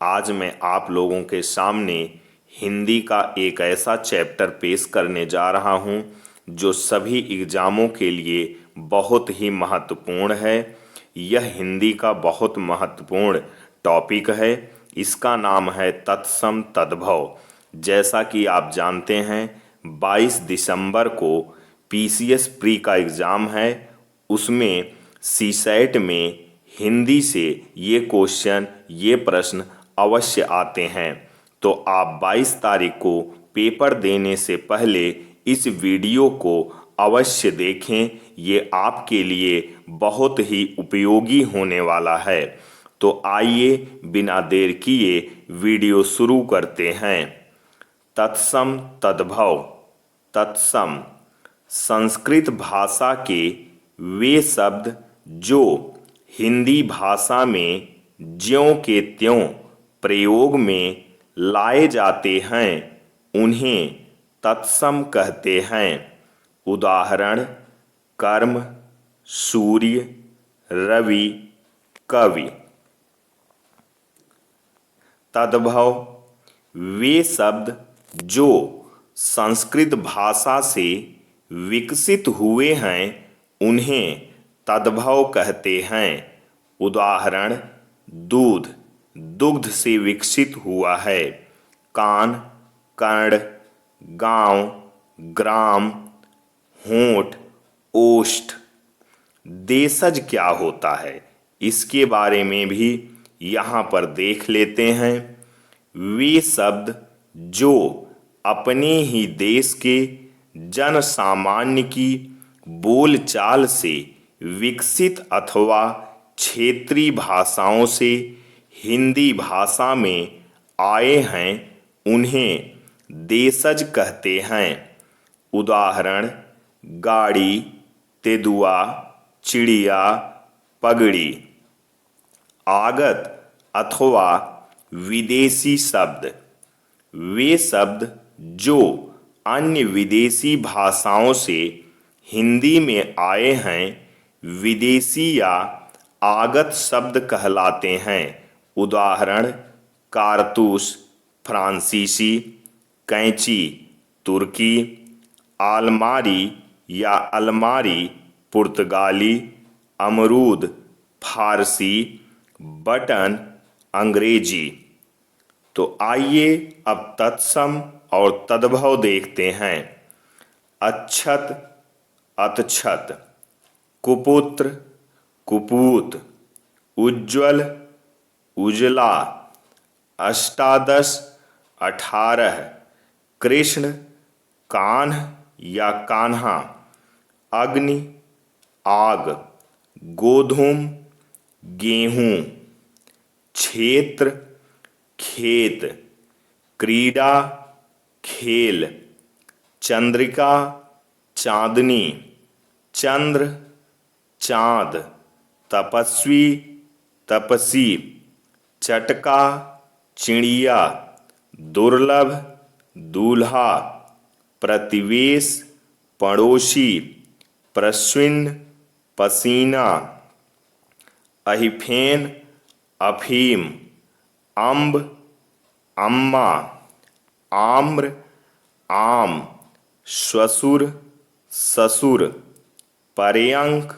आज मैं आप लोगों के सामने हिंदी का एक ऐसा चैप्टर पेश करने जा रहा हूं जो सभी एग्जामों के लिए बहुत ही महत्वपूर्ण है। यह हिंदी का बहुत महत्वपूर्ण टॉपिक है। इसका नाम है तत्सम तद्भव। जैसा कि आप जानते हैं 22 दिसंबर को पीसीएस प्री का एग्ज़ाम है। उसमें सीसैट में हिंदी से ये प्रश्न अवश्य आते हैं। तो आप 22 तारीख को पेपर देने से पहले इस वीडियो को अवश्य देखें। ये आपके लिए बहुत ही उपयोगी होने वाला है। तो आइए बिना देर किए वीडियो शुरू करते हैं। तत्सम तद्भव। तत्सम संस्कृत भाषा के वे शब्द जो हिंदी भाषा में ज्यों के त्यों प्रयोग में लाए जाते हैं उन्हें तत्सम कहते हैं। उदाहरण कर्म, सूर्य, रवि, कवि। तद्भव वे शब्द जो संस्कृत भाषा से विकसित हुए हैं उन्हें तद्भव कहते हैं। उदाहरण दूध, दुग्ध से विकसित हुआ है। कान, कर्ण, गांव, ग्राम, होंठ, ओष्ठ। देशज क्या होता है इसके बारे में भी यहाँ पर देख लेते हैं। वे शब्द जो अपने ही देश के जन सामान्य की बोलचाल से विकसित अथवा क्षेत्रीय भाषाओं से हिंदी भाषा में आए हैं उन्हें देशज कहते हैं। उदाहरण गाड़ी, तेंदुआ, चिड़िया, पगड़ी। आगत अथवा विदेशी शब्द वे शब्द जो अन्य विदेशी भाषाओं से हिंदी में आए हैं विदेशी या आगत शब्द कहलाते हैं। उदाहरण कारतूस फ्रांसीसी, कैंची तुर्की, आलमारी या अलमारी पुर्तगाली, अमरूद फारसी, बटन अंग्रेजी। तो आइए अब तत्सम और तद्भव देखते हैं। अच्छत, अतछत, कुपुत्र, कुपूत, उज्ज्वल, उजला, अष्टादश, 18, कृष्ण, कान्ह या कान्हा, अग्नि, आग, गोधूम, गेहूं, क्षेत्र, खेत, क्रीड़ा, खेल, चंद्रिका, चांदनी, चंद्र, चांद, तपस्वी, तपसी, चटका, चिड़िया, दुर्लभ, दूल्हा, प्रतिवेश, पड़ोसी, प्रश्विन, पसीना, अहिफेन, अफीम, अम्ब, अम्मा, आम्र, आम, श्वशुर, ससुर, पर्यंक,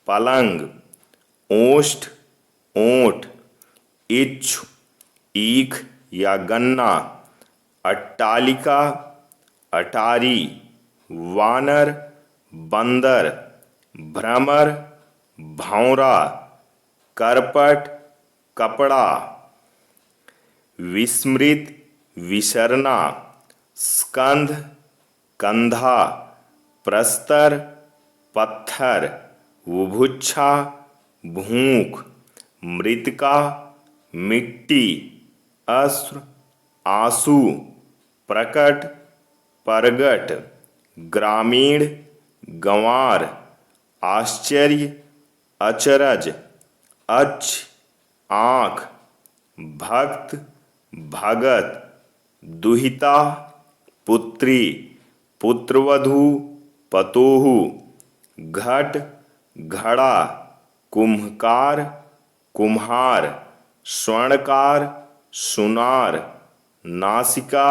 पलंग, ओष्ठ, ओंठ, इच्छ, ईख या गन्ना, अट्टालिका, अटारी, वानर, बंदर, भ्रमर, भौंरा, करपट, कपड़ा। विस्मृत, विसरना, स्कंध, कंधा, प्रस्तर, पत्थर, बुभुक्षा, भूख, मृतिका, मिट्टी, अश्रु, आंसू, प्रकट, परगट, ग्रामीण, गंवार, आश्चर्य, अचरज, अच्छ, आँख, भक्त, भगत, दुहिता, पुत्री, पुत्रवधू, पतोहू, घट, घड़ा, कुम्हकार, कुम्हार, स्वर्णकार, सुनार, नासिका,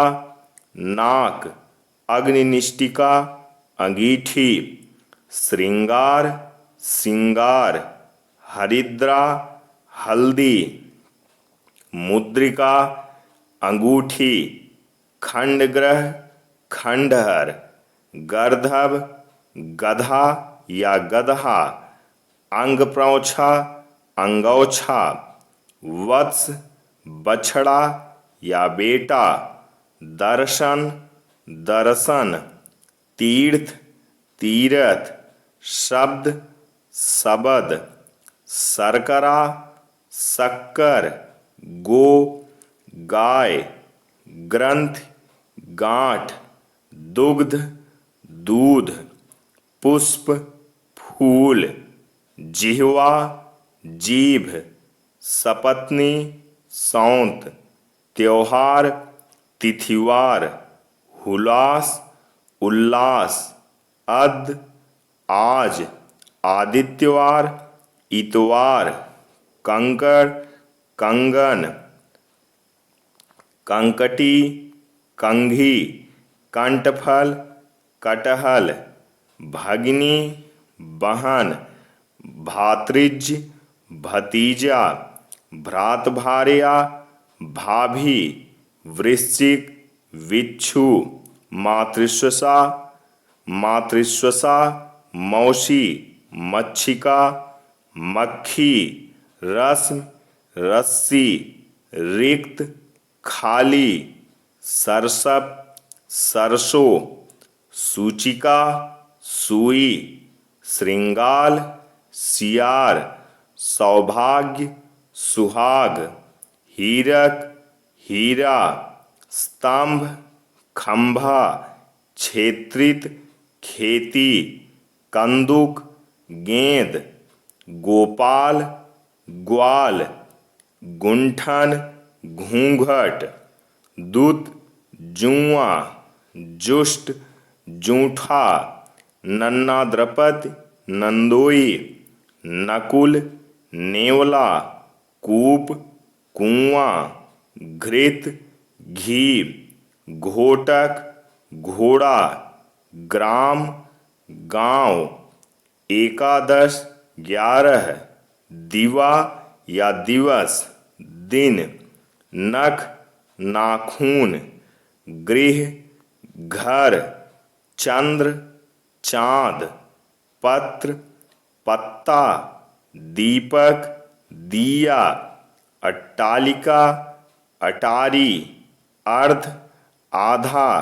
नाक, अग्निनिष्टिका, अंगीठी, श्रृंगार, सिंगार, हरिद्रा, हल्दी, मुद्रिका, अंगूठी, खंडग्रह, खंडहर, गर्दभ, गधा या गदहा, अंगप्रौछा, अंगौछा, वत्स, बछड़ा या बेटा, दर्शन, दर्शन, तीर्थ, तीरथ, शब्द, शबद, शर्करा, शक्कर, गो, गाय, ग्रंथ, गांठ, दुग्ध, दूध, पुष्प, फूल, जिह्वा, जीभ, सपत्नी, सौंत, त्योहार, तिथिवार, हुलास, उल्लास, अद, आज, आदित्यवार, इतवार, कंकड़, कंगन, कंकटी, कंघी, कंठफल, कटहल, भगिनी, बहन, भातृज, भतीजा, भ्रातभार्या, भाभी, वृश्चिक, विच्छू, मातृश्वसा, मातृश्वसा, मौसी, मच्छिका, मक्खी, रस्म, रस्सी, रिक्त, खाली, सरसप, सरसों, सूचिका, सुई, श्रृंगाल, सियार, सौभाग्य, सुहाग, हीरक, हीरा, स्तंभ, खंभा, क्षेत्रित, खेती, कंदुक, गेंद, गोपाल, ग्वाल, गुंठन, घूंघट, दूत, जुआ, जुष्ट, जूठा, नन्ना द्रपति, नंदोई, नकुल, नेवला, कूप, कुआं, घृत, घी, घोटक, घोड़ा, ग्राम, गांव, एकादश, 11, दिवा या दिवस, दिन, नख, नाखून, गृह, घर, चंद्र, चांद, पत्र, पत्ता, दीपक, दिया, अट्टालिका, अटारी, अर्ध, आधा,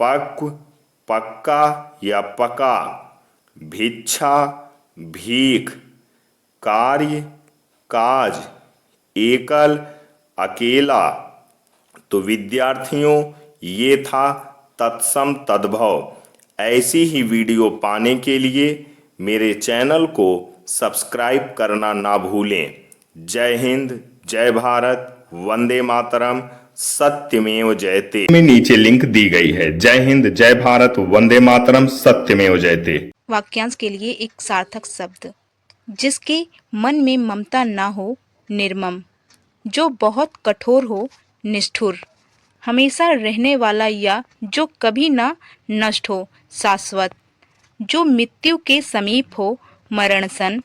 पक्व, पक्का या पका, भिक्षा, भीख, कार्य, काज, एकल, अकेला। तो विद्यार्थियों, ये था तत्सम तद्भव। ऐसी ही वीडियो पाने के लिए मेरे चैनल को सब्सक्राइब करना ना भूलें। जय हिंद, जय भारत, वंदे मातरम, सत्यमेव जयते। में नीचे लिंक दी गई है। जय हिंद, जय भारत, वंदे मातरम, सत्यमेव जयते। वाक्यांश के लिए एक सार्थक शब्द। जिसके मन में ममता ना हो, निर्मम। जो बहुत कठोर हो, निष्ठुर। हमेशा रहने वाला या जो कभी ना नष्ट हो, शाश्वत। जो मृत्यु के समीप हो, मरणसन।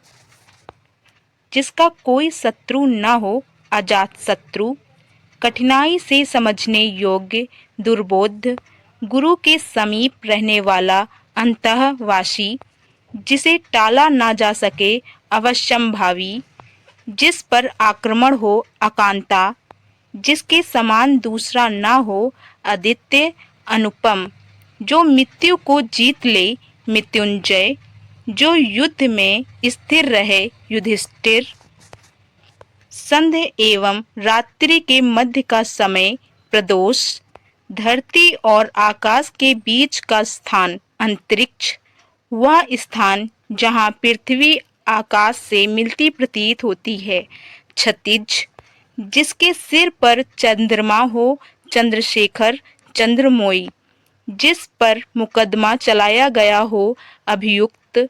जिसका कोई शत्रु ना हो, अजात शत्रु। कठिनाई से समझने योग्य, दुर्बोध। गुरु के समीप रहने वाला, अंतःवासी। जिसे टाला ना जा सके, अवश्यंभावी। जिस पर आक्रमण हो, आकांता। जिसके समान दूसरा ना हो, अद्वितीय, अनुपम। जो मृत्यु को जीत ले, मृत्युंजय। जो युद्ध में स्थिर रहे, युधिष्ठिर। संध्या एवं रात्रि के मध्य का समय, प्रदोष। धरती और आकाश के बीच का स्थान, अंतरिक्ष। वह स्थान जहाँ पृथ्वी आकाश से मिलती प्रतीत होती है, क्षितिज। जिसके सिर पर चंद्रमा हो, चंद्रशेखर, चंद्रमोई। जिस पर मुकदमा चलाया गया हो, अभियुक्त।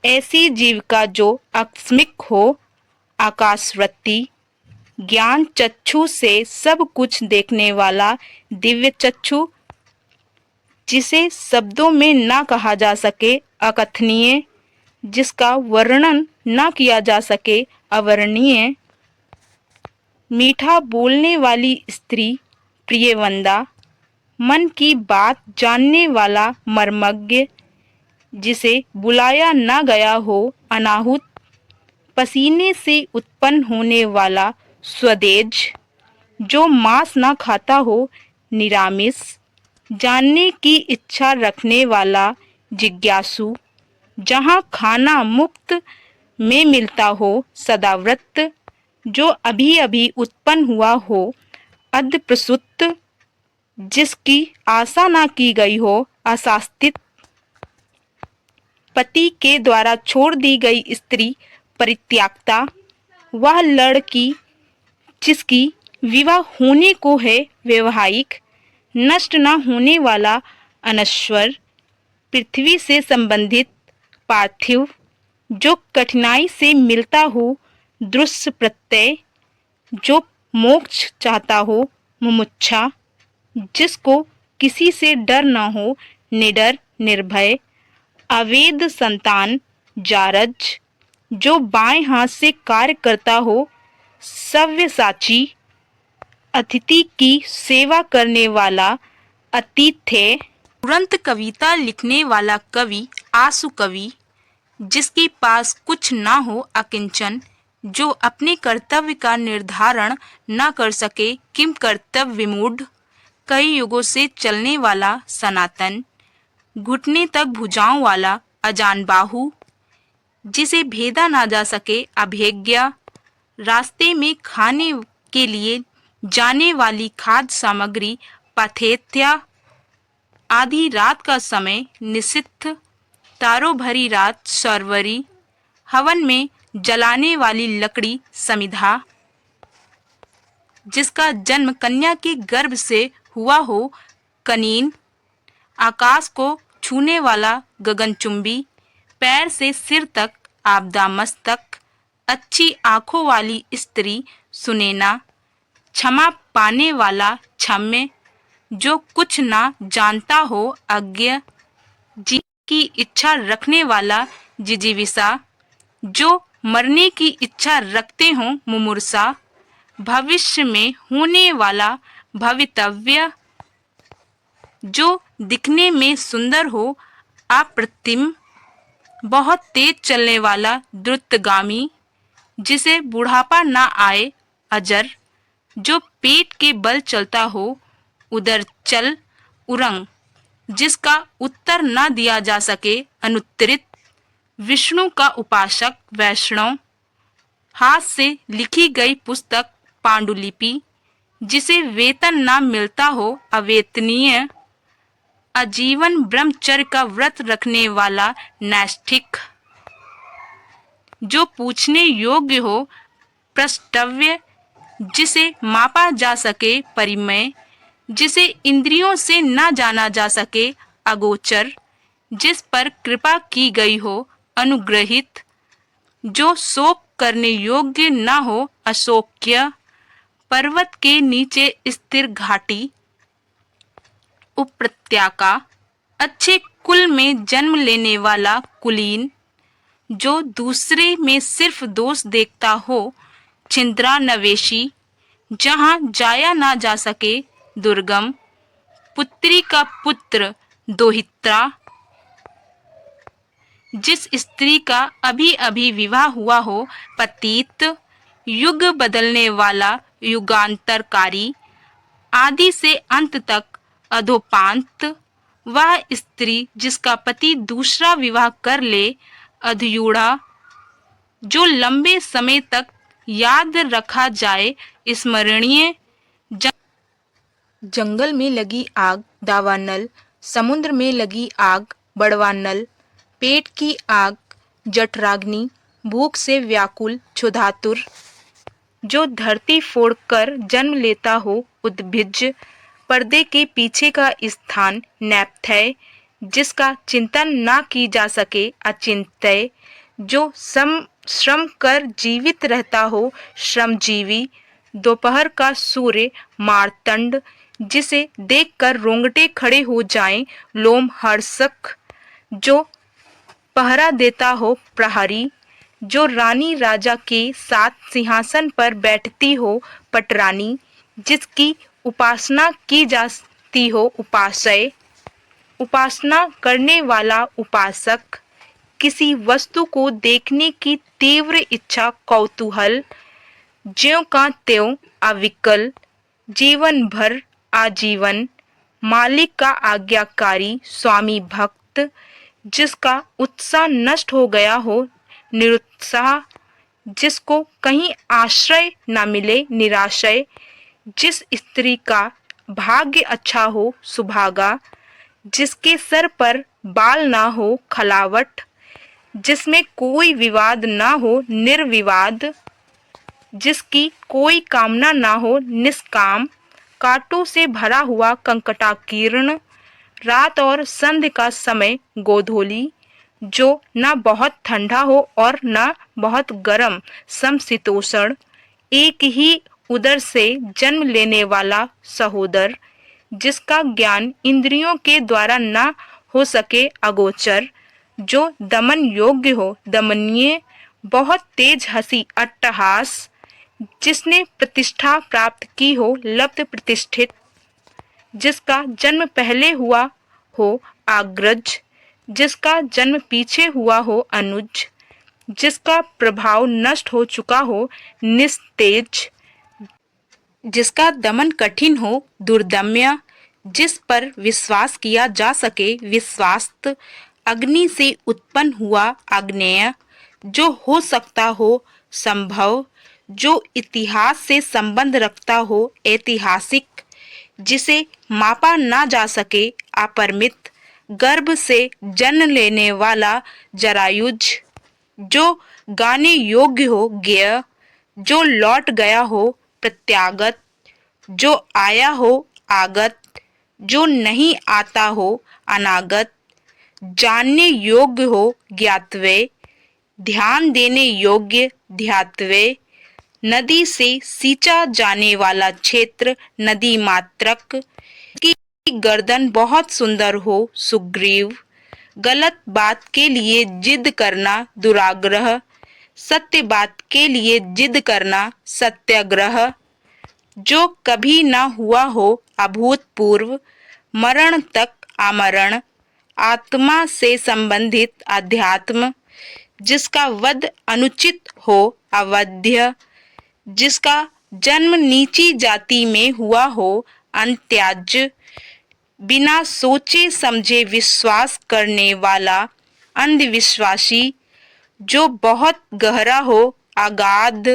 ऐसी जीविका जो आकस्मिक हो, आकाशवृत्ति। ज्ञान चक्षु से सब कुछ देखने वाला दिव्य चक्षु, जिसे शब्दों में ना कहा जा सके, अकथनीय, जिसका वर्णन ना किया जा सके, अवर्णनीय, मीठा बोलने वाली स्त्री, प्रियवंदा, मन की बात जानने वाला मर्मज्ञ, जिसे बुलाया ना गया हो, अनाहुत, पसीने से उत्पन्न होने वाला स्वदेज, जो मांस ना खाता हो, निरामिष, जानने की इच्छा रखने वाला जिज्ञासु, जहाँ खाना मुफ्त में मिलता हो, सदाव्रत, जो अभी अभी उत्पन्न हुआ हो, अद्यप्रसूत, जिसकी आशा ना की गई हो, अशास्तित, पति के द्वारा छोड़ दी गई स्त्री, परित्याक्ता, वह लड़की जिसकी विवाह होने को है, वैवाहिक, नष्ट न होने वाला, अनश्वर, पृथ्वी से संबंधित, पार्थिव, जो कठिनाई से मिलता हो, दृश्य प्रत्यय, जो मोक्ष चाहता हो, मुमुक्षा, जिसको किसी से डर न हो, निडर, निर्भय, अवेद संतान, जारज, जो बाएं हाथ से कार्य करता हो, सव्यसाची, अतिथि की सेवा करने वाला, अतिथ्य, तुरंत कविता लिखने वाला कवि, आसु कवि, जिसके पास कुछ ना हो, अकिंचन, जो अपने कर्तव्य का निर्धारण न कर सके, किम कर्तव्य विमूढ़, कई युगों से चलने वाला, सनातन, घुटने तक भुजाओं वाला, अजानबाहु, जिसे भेदा ना जा सके, अभेज्ञा, रास्ते में खाने के लिए जाने वाली खाद्य सामग्री, पथेत्या, आधी रात का समय, निशिथ, तारों भरी रात, सरवरी, हवन में जलाने वाली लकड़ी, समिधा, जिसका जन्म कन्या के गर्भ से हुआ हो, कनीन, आकाश को छूने वाला, गगनचुंबी, पैर से सिर तक, आपदा मस्तक, अच्छी आंखों वाली स्त्री, सुनैना, क्षमा पाने वाला, क्षम्य, जो कुछ ना जानता हो, अज्ञ, जी की इच्छा रखने वाला, जिजीविषा, जो मरने की इच्छा रखते हो, मुमूर्षा, भविष्य में होने वाला, भवितव्य, जो दिखने में सुंदर हो, अप्रतिम, बहुत तेज चलने वाला, द्रुतगामी, जिसे बुढ़ापा ना आए, अजर, जो पेट के बल चलता हो, उदर चल, उरंग, जिसका उत्तर न दिया जा सके, अनुत्तरित, विष्णु का उपासक, वैष्णव, हाथ से लिखी गई पुस्तक, पांडुलिपि, जिसे वेतन ना मिलता हो, अवेतनीय, आजीवन ब्रह्मचर्य का व्रत रखने वाला, नैष्ठिक, जो पूछने योग्य हो, प्रष्टव्य, जिसे मापा जा सके, परिमय, जिसे इंद्रियों से ना जाना जा सके, अगोचर, जिस पर कृपा की गई हो, अनुग्रहित, जो शोक करने योग्य ना हो, अशोक्य, पर्वत के नीचे स्थिर घाटी, उपप्रत्याका, अच्छे कुल में जन्म लेने वाला, कुलीन, जो दूसरे में सिर्फ दोष देखता हो, छिंद्रा नवेशी, जहाँ जाया ना जा सके, दुर्गम, पुत्री का पुत्र, दोहित्रा, जिस स्त्री का अभी अभी विवाह हुआ हो, पतित, युग बदलने वाला, युगांतरकारी, आदि से अंत तक, अधोपांत, वह स्त्री जिसका पति दूसरा विवाह कर ले, अधयूढ़ा, जो लंबे समय तक याद रखा जाए, स्मरणीय, जंगल में लगी आग, दावानल, समुद्र में लगी आग, बड़वानल, पेट की आग, जठराग्नि, भूख से व्याकुल, क्षुधातुर, जो धरती फोड़कर जन्म लेता हो, उद्भिज, पर्दे के पीछे का स्थान, नैपथय, जिसका चिंतन ना की जा सके, अचिंत्य, जो श्रम कर जीवित रहता हो, श्रमजीवी, दोपहर का सूर्य मार्तंड, जिसे देखकर रोंगटे खड़े हो जाएं, लोम हर्षक, जो पहरा देता हो प्रहरी, जो रानी राजा के साथ सिंहासन पर बैठती हो पटरानी, जिसकी उपासना की जाती हो उपासय, उपासना करने वाला उपासक, किसी वस्तु को देखने की तीव्र इच्छा कौतूहल, ज्यों का त्यों अविकल, जीवन भर आजीवन, मालिक का आज्ञाकारी स्वामी भक्त, जिसका उत्साह नष्ट हो गया हो निरुत्साह, जिसको कहीं आश्रय न मिले निराश्रय, जिस स्त्री का भाग्य अच्छा हो सुभागा, जिसके सर पर बाल ना हो खलावट, जिसमें कोई विवाद ना हो निर्विवाद, जिसकी कोई कामना ना हो निष्काम, कांटों से भरा हुआ कंकटाकीर्ण, रात और संध्या का समय गोधूली, जो न बहुत ठंडा हो और न बहुत गर्म, समशीतोष्ण, एक ही उदर से जन्म लेने वाला सहोदर, जिसका ज्ञान इंद्रियों के द्वारा न हो सके अगोचर, जो दमन योग्य हो दमनीय, बहुत तेज हंसी अट्टहास, जिसने प्रतिष्ठा प्राप्त की हो लब्ध प्रतिष्ठित, जिसका जन्म पहले हुआ हो अग्रज, जिसका जन्म पीछे हुआ हो अनुज, जिसका प्रभाव नष्ट हो चुका हो निस्तेज, जिसका दमन कठिन हो दुर्दम्य, जिस पर विश्वास किया जा सके विश्वास्त, अग्नि से उत्पन्न हुआ आग्नेय, जो हो सकता हो संभव, जो इतिहास से संबंध रखता हो ऐतिहासिक, जिसे मापा ना जा सके अपरिमित, गर्भ से जन्म लेने वाला जरायुज, जो गाने योग्य हो ज्ञेय, जो लौट गया हो प्रत्यागत, जो आया हो आगत, जो नहीं आता हो अनागत, जानने योग्य हो ज्ञातव्य, ध्यान देने योग्य ध्यातव्य, नदी से सींचा जाने वाला क्षेत्र नदी मात्रक, की गर्दन बहुत सुंदर हो सुग्रीव, गलत बात के लिए जिद करना दुराग्रह, सत्य बात के लिए जिद करना सत्याग्रह, जो कभी ना हुआ हो अभूतपूर्व, मरण तक आमरण, आत्मा से संबंधित अध्यात्म, जिसका वध अनुचित हो अवध्य, जिसका जन्म नीची जाति में हुआ हो अंत्याज्य, बिना सोचे समझे विश्वास करने वाला अंधविश्वासी, जो बहुत गहरा हो अगाध,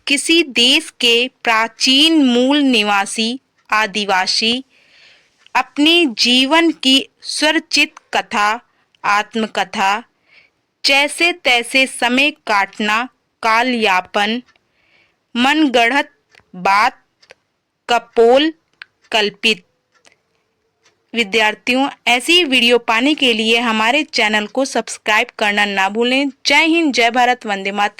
किसी देश के प्राचीन मूल निवासी आदिवासी, अपने जीवन की स्वरचित कथा आत्मकथा, जैसे तैसे समय काटना कालयापन, मनगढ़ंत बात कपोल कल्पित। विद्यार्थियों, ऐसी वीडियो पाने के लिए हमारे चैनल को सब्सक्राइब करना ना भूलें। जय हिंद, जय भारत, वंदे मातरम।